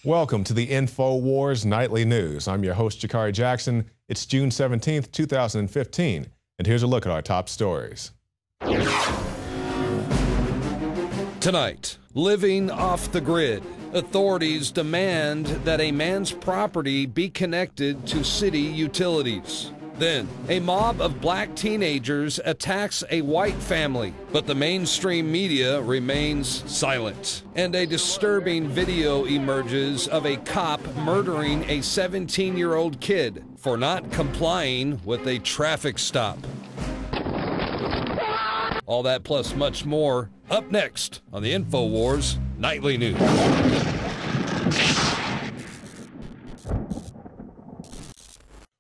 Welcome to the INFOWARS Nightly News. I'm your host, Jakari Jackson. It's June 17th, 2015, and here's a look at our top stories. Tonight, living off the grid. Authorities demand that a man's property be connected to city utilities. Then, a mob of black teenagers attacks a white family, but the mainstream media remains silent. And a disturbing video emerges of a cop murdering a 17-year-old kid for not complying with a traffic stop. All that plus much more up next on the INFOWARS Nightly News.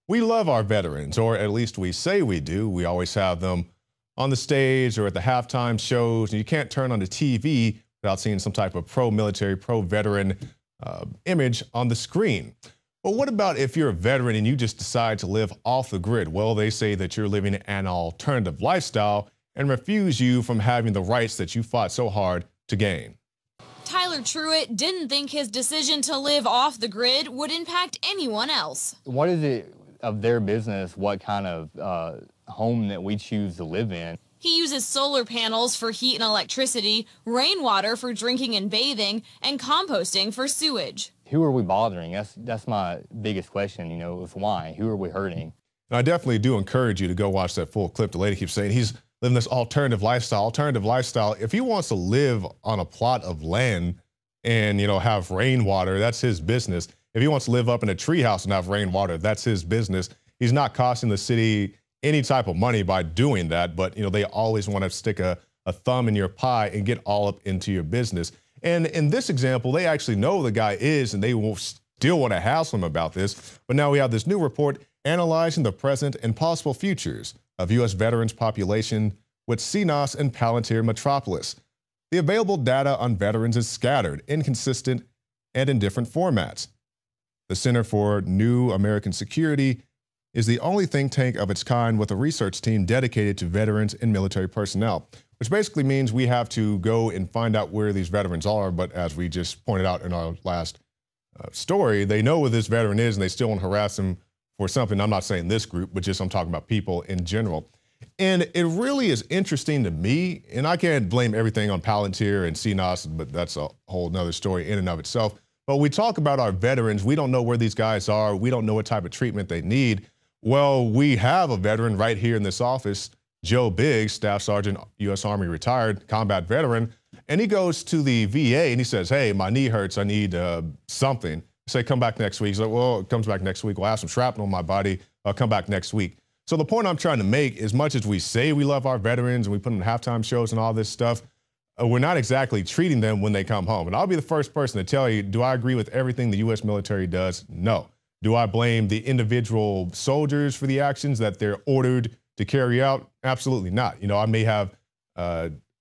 We love our veterans, or at least we say we do. We always have them on the stage or at the halftime shows, and you can't turn on the TV without seeing some type of pro-military, pro-veteran image on the screen. But what about if you're a veteran and you just decide to live off the grid? Well, they say that you're living an alternative lifestyle and refuse you from having the rights that you fought so hard to gain. Tyler Truitt didn't think his decision to live off the grid would impact anyone else. What is it of their business what kind of home that we choose to live in? He uses solar panels for heat and electricity, rainwater for drinking and bathing, and composting for sewage. Who are we bothering? That's my biggest question, you know, is why? Who are we hurting? And I definitely do encourage you to go watch that full clip. The lady keeps saying he's living this alternative lifestyle. If he wants to live on a plot of land and, you know, have rainwater, that's his business. If he wants to live up in a treehouse and have rainwater, that's his business. He's not costing the city any type of money by doing that, but, you know, they always want to stick a thumb in your pie and get all up into your business. And in this example, they actually know the guy is, and they will still want to hassle him about this. But now we have this new report analyzing the present and possible futures of U.S. veterans population with CNOS and Palantir Metropolis. The available data on veterans is scattered, inconsistent, and in different formats. The Center for New American Security is the only think tank of its kind with a research team dedicated to veterans and military personnel, which basically means we have to go and find out where these veterans are. But as we just pointed out in our last story, they know where this veteran is and they still want to harass him for something. I'm not saying this group, but just I'm talking about people in general. And it really is interesting to me, and I can't blame everything on Palantir and CNOS, but that's a whole nother story in and of itself. But we talk about our veterans. We don't know where these guys are. We don't know what type of treatment they need. Well, we have a veteran right here in this office, Joe Biggs, Staff Sergeant, U.S. Army retired, combat veteran. And he goes to the VA and he says, hey, my knee hurts. I need something. Say, come back next week. He's like, well, it comes back next week. Well, I have some shrapnel in my body. I'll come back next week. So the point I'm trying to make, as much as we say we love our veterans and we put them in halftime shows and all this stuff, we're not exactly treating them when they come home. And I'll be the first person to tell you, do I agree with everything the U.S. military does? No. Do I blame the individual soldiers for the actions that they're ordered to carry out? Absolutely not. You know, I may have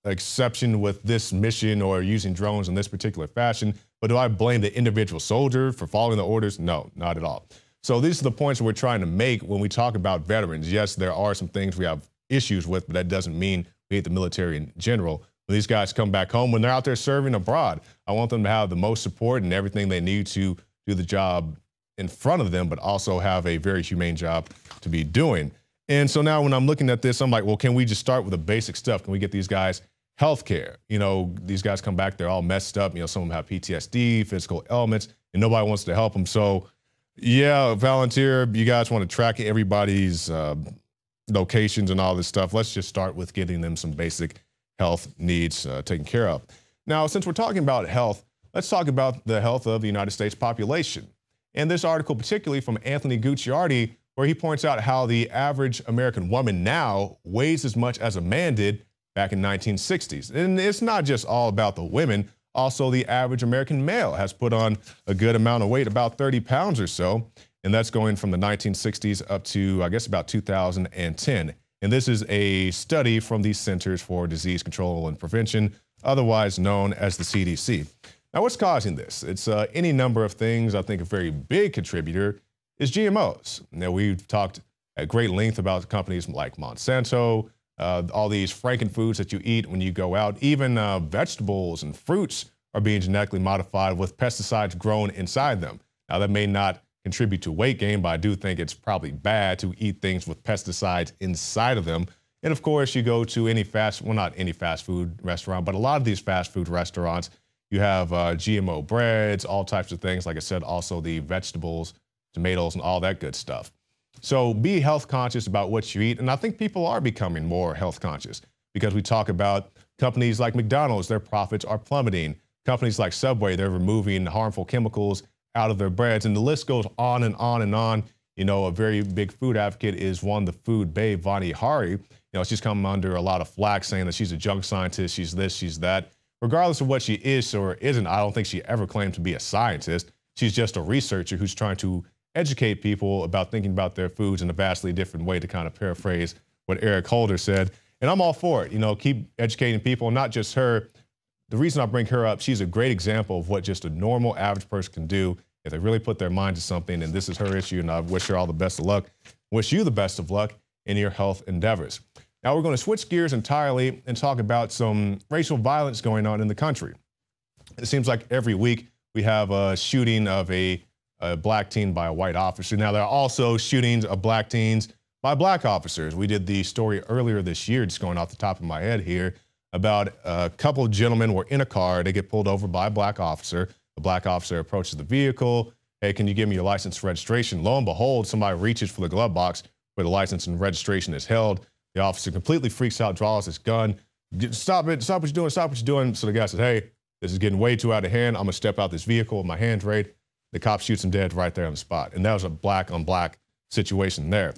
exception with this mission or using drones in this particular fashion, but do I blame the individual soldier for following the orders? No, not at all. So these are the points we're trying to make when we talk about veterans. Yes, there are some things we have issues with, but that doesn't mean we hate the military in general. When these guys come back home, when they're out there serving abroad, I want them to have the most support and everything they need to do the job in front of them, but also have a very humane job to be doing. And so now when I'm looking at this, I'm like, well, can we just start with the basic stuff? Can we get these guys health care? You know, these guys come back, they're all messed up. You know, some of them have PTSD, physical ailments, and nobody wants to help them. So yeah, Palantir, you guys want to track everybody's locations and all this stuff. Let's just start with getting them some basic health needs taken care of. Now, since we're talking about health, let's talk about the health of the United States population. And this article, particularly from Anthony Gucciardi, where he points out how the average American woman now weighs as much as a man did back in 1960s. And it's not just all about the women. Also, the average American male has put on a good amount of weight, about 30 pounds or so. And that's going from the 1960s up to, I guess, about 2010. And this is a study from the Centers for Disease Control and Prevention, otherwise known as the CDC. Now, what's causing this? It's any number of things. I think a very big contributor is GMOs. Now, we've talked at great length about companies like Monsanto, all these frankenfoods that you eat when you go out, even vegetables and fruits are being genetically modified with pesticides grown inside them. Now, that may not contribute to weight gain, but I do think it's probably bad to eat things with pesticides inside of them. And of course, you go to any not any fast food restaurant, but a lot of these fast food restaurants, you have GMO breads, all types of things. Like I said, also the vegetables, tomatoes, and all that good stuff. So be health conscious about what you eat. And I think people are becoming more health conscious because we talk about companies like McDonald's, their profits are plummeting. Companies like Subway, they're removing harmful chemicals out of their breads. And the list goes on and on and on. You know, a very big food advocate is one, the food babe, Vani Hari. You know, she's come under a lot of flack saying that she's a junk scientist, she's this, she's that. Regardless of what she is or isn't, I don't think she ever claimed to be a scientist. She's just a researcher who's trying to educate people about thinking about their foods in a vastly different way, to kind of paraphrase what Eric Holder said. And I'm all for it. You know, keep educating people, not just her. The reason I bring her up, she's a great example of what just a normal average person can do if they really put their mind to something. And this is her issue. And I wish her all the best of luck. Wish you the best of luck in your health endeavors. Now we're going to switch gears entirely and talk about some racial violence going on in the country. It seems like every week we have a shooting of a black teen by a white officer. Now there are also shootings of black teens by black officers. We did the story earlier this year, just going off the top of my head here, about a couple of gentlemen were in a car. They get pulled over by a black officer. The black officer approaches the vehicle. Hey, can you give me your license and registration? Lo and behold, somebody reaches for the glove box where the license and registration is held. The officer completely freaks out, draws his gun. Stop it, stop what you're doing, stop what you're doing. So the guy says, hey, this is getting way too out of hand. I'm gonna step out this vehicle with my hands raised. The cop shoots him dead right there on the spot. And that was a black on black situation there.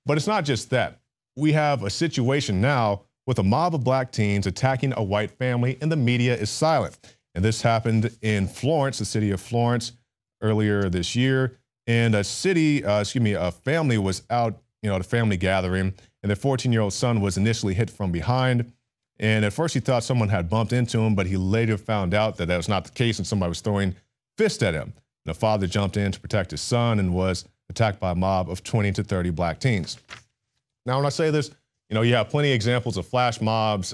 But it's not just that. We have a situation now with a mob of black teens attacking a white family, and the media is silent. And this happened in Florence, the city of Florence, earlier this year. And a family was out, at a family gathering, and their 14-year-old son was initially hit from behind. And at first he thought someone had bumped into him, but he later found out that that was not the case, and somebody was throwing fists at him. And the father jumped in to protect his son and was attacked by a mob of 20 to 30 black teens. Now, when I say this, you have plenty of examples of flash mobs,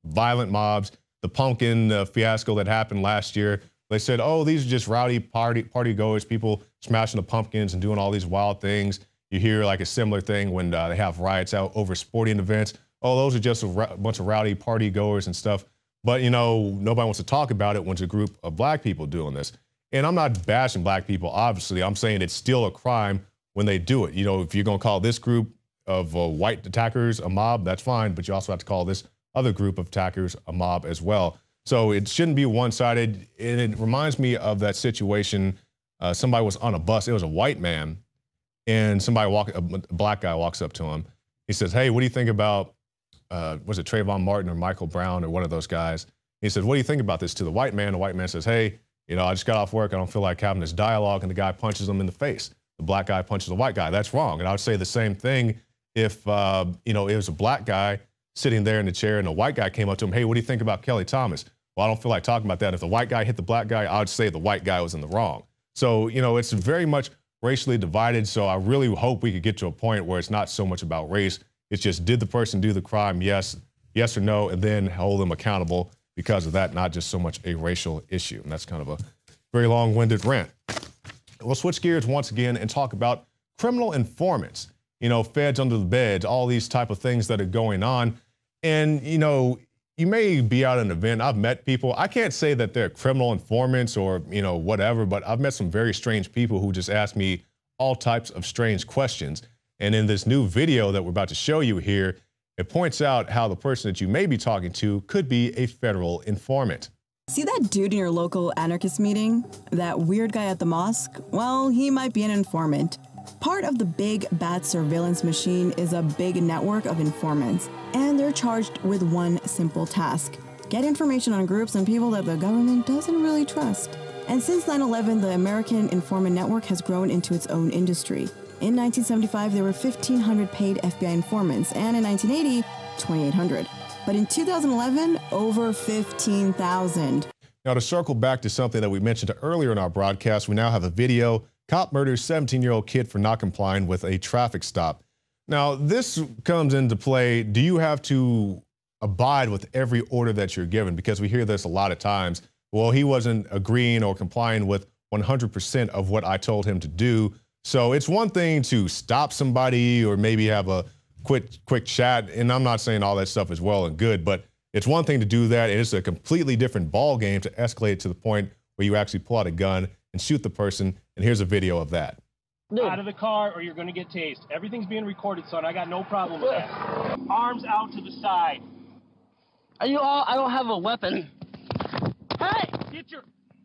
violent mobs, the pumpkin fiasco that happened last year. They said, oh, these are just rowdy party goers, people smashing the pumpkins and doing all these wild things. You hear like a similar thing when they have riots out over sporting events. Oh, those are just a bunch of rowdy party goers and stuff. But, nobody wants to talk about it when it's a group of black people doing this. And I'm not bashing black people, obviously. I'm saying it's still a crime when they do it. If you're going to call this group of white attackers a mob, that's fine. But you also have to call this other group of attackers a mob as well. So it shouldn't be one-sided. And it reminds me of that situation. Somebody was on a bus. It was a white man. And a black guy walks up to him. He says, hey, what do you think about, was it Trayvon Martin or Michael Brown or one of those guys? He said, what do you think about this to the white man? The white man says, hey, I just got off work. I don't feel like having this dialogue. And the guy punches him in the face. The black guy punches the white guy. That's wrong. And I would say the same thing if, it was a black guy sitting there in the chair and a white guy came up to him. Hey, what do you think about Kelly Thomas? Well, I don't feel like talking about that. If the white guy hit the black guy, I would say the white guy was in the wrong. So, it's very much racially divided. So I really hope we could get to a point where it's not so much about race. It's just, did the person do the crime? Yes or no, and then hold them accountable because of that, not just so much a racial issue. And that's kind of a very long-winded rant. We'll switch gears once again and talk about criminal informants, feds under the beds, all these type of things that are going on. And, you may be out at an event. I've met people. I can't say that they're criminal informants or, whatever, but I've met some very strange people who just ask me all types of strange questions. And in this new video that we're about to show you here, it points out how the person that you may be talking to could be a federal informant. See that dude in your local anarchist meeting? That weird guy at the mosque? Well, he might be an informant. Part of the big bad surveillance machine is a big network of informants, and they're charged with one simple task: get information on groups and people that the government doesn't really trust. And since 9/11, the American Informant Network has grown into its own industry. In 1975, there were 1,500 paid FBI informants, and in 1980, 2,800. But in 2011, over 15,000. Now, to circle back to something that we mentioned earlier in our broadcast, we now have a video. Cop murders 17-year-old kid for not complying with a traffic stop. Now, this comes into play. Do you have to abide with every order that you're given? Because we hear this a lot of times well, he wasn't agreeing or complying with 100% of what I told him to do. So it's one thing to stop somebody or maybe have a quick chat, and I'm not saying all that stuff is well and good, but it's one thing to do that, and it's a completely different ball game to escalate to the point where you actually pull out a gun and shoot the person, and here's a video of that. Out of the car or you're going to get tased. Everything's being recorded, son. I got no problem with that. Arms out to the side. Are you all? I don't have a weapon. Hey!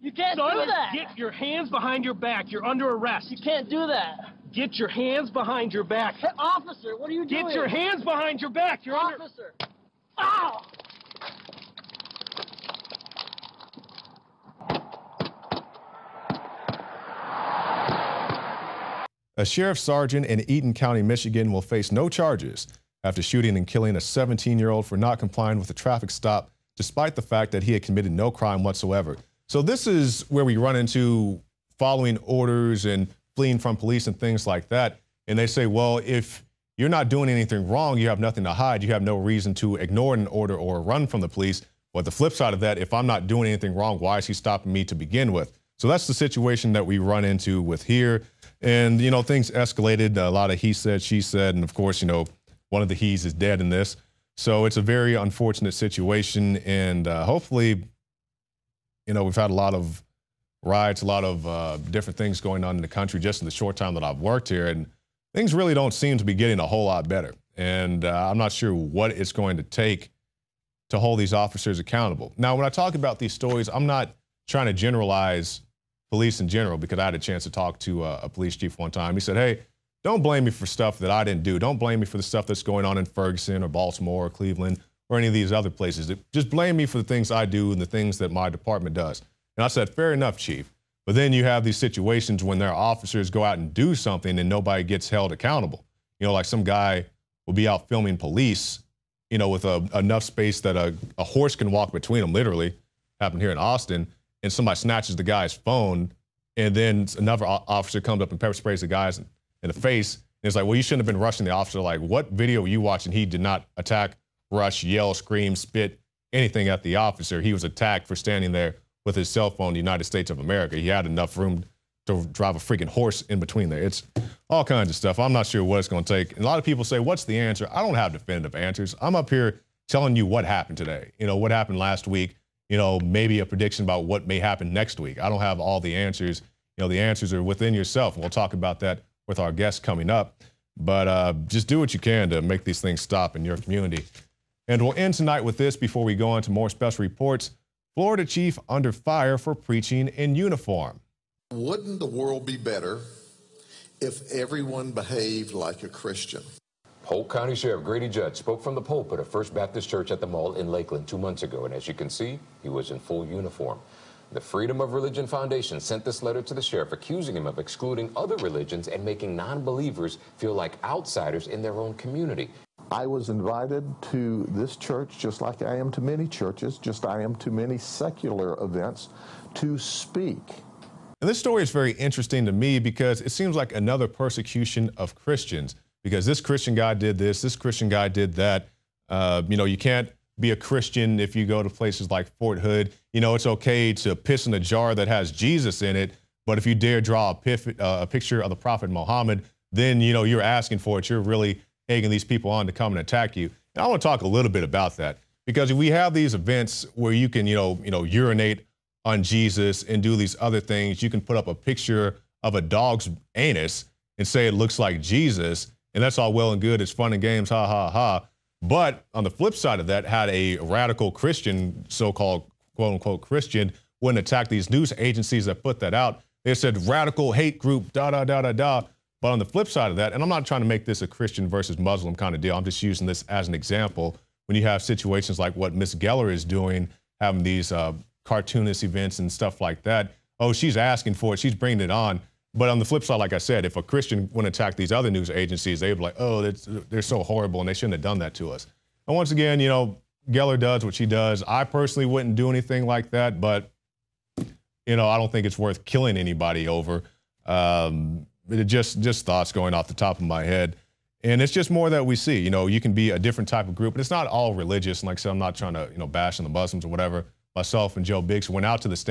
You can't do that! Get your hands behind your back. You're under arrest. You can't do that. Get your hands behind your back. Hey, officer, what are you doing? Get your hands behind your back. You're Officer! Ow! A sheriff's sergeant in Eaton County, Michigan will face no charges after shooting and killing a 17-year-old for not complying with a traffic stop, despite the fact that he had committed no crime whatsoever. So this is where we run into following orders and fleeing from police and things like that. And they say, well, if you're not doing anything wrong, you have nothing to hide, you have no reason to ignore an order or run from the police. But the flip side of that, if I'm not doing anything wrong, why is he stopping me to begin with? So that's the situation that we run into with here. And, you know, things escalated, a lot of he said, she said, and of course, you know, one of the he's is dead in this. So it's a very unfortunate situation. And hopefully, you know, we've had a lot of riots, a lot of different things going on in the country just in the short time that I've worked here. And things really don't seem to be getting a whole lot better. And I'm not sure what it's going to take to hold these officers accountable. Now, when I talk about these stories, I'm not trying to generalize police in general, because I had a chance to talk to a police chief one time. He said, hey, don't blame me for stuff that I didn't do. Don't blame me for the stuff that's going on in Ferguson or Baltimore or Cleveland or any of these other places. Just blame me for the things I do and the things that my department does. And I said, fair enough, chief. But then you have these situations when their officers go out and do something and nobody gets held accountable. You know, like some guy will be out filming police, you know, with enough space that a horse can walk between them, literally. Happened here in Austin. And somebody snatches the guy's phone, and then another officer comes up and pepper sprays the guy in the face. And it's like, well, you shouldn't have been rushing the officer. Like, what video were you watching? He did not attack, rush, yell, scream, spit, anything at the officer. He was attacked for standing there with his cell phone in the United States of America. He had enough room to drive a freaking horse in between there. It's all kinds of stuff. I'm not sure what it's going to take. And a lot of people say, what's the answer? I don't have definitive answers. I'm up here telling you what happened today. You know, what happened last week. You know, maybe a prediction about what may happen next week. I don't have all the answers. You know, the answers are within yourself. And we'll talk about that with our guests coming up. But just do what you can to make these things stop in your community. And we'll end tonight with this before we go on to more special reports. Florida chief under fire for preaching in uniform. Wouldn't the world be better if everyone behaved like a Christian? Polk County Sheriff Grady Judd spoke from the pulpit of First Baptist Church at the Mall in Lakeland 2 months ago, and as you can see, he was in full uniform. The Freedom of Religion Foundation sent this letter to the sheriff accusing him of excluding other religions and making non-believers feel like outsiders in their own community. I was invited to this church, just like I am to many churches, just I am to many secular events, to speak. And this story is very interesting to me because it seems like another persecution of Christians. Because this Christian guy did this Christian guy did that. You know, you can't be a Christian if you go to places like Fort Hood. You know, it's okay to piss in a jar that has Jesus in it, but if you dare draw a picture of the Prophet Muhammad, then, you know, you're asking for it. You're really egging these people on to come and attack you. And I want to talk a little bit about that, because if we have these events where you can, you know, urinate on Jesus and do these other things, you can put up a picture of a dog's anus and say it looks like Jesus. And that's all well and good. It's fun and games, ha, ha, ha. But on the flip side of that, had a radical Christian, so-called quote unquote Christian, wouldn't attack these news agencies that put that out. They said radical hate group, da, da, da, da, da. But on the flip side of that, and I'm not trying to make this a Christian versus Muslim kind of deal. I'm just using this as an example. When you have situations like what Miss Geller is doing, having these cartoonist events and stuff like that. Oh, she's asking for it. She's bringing it on. But on the flip side, like I said, if a Christian wouldn't attack these other news agencies, they'd be like, oh, they're so horrible and they shouldn't have done that to us. And once again, you know, Geller does what she does. I personally wouldn't do anything like that, but, you know, I don't think it's worth killing anybody over. Just thoughts going off the top of my head. And it's just more that we see, you know, you can be a different type of group, and it's not all religious. And like I said, I'm not trying to, you know, bash on the Muslims or whatever. Myself and Joe Biggs went out to the state.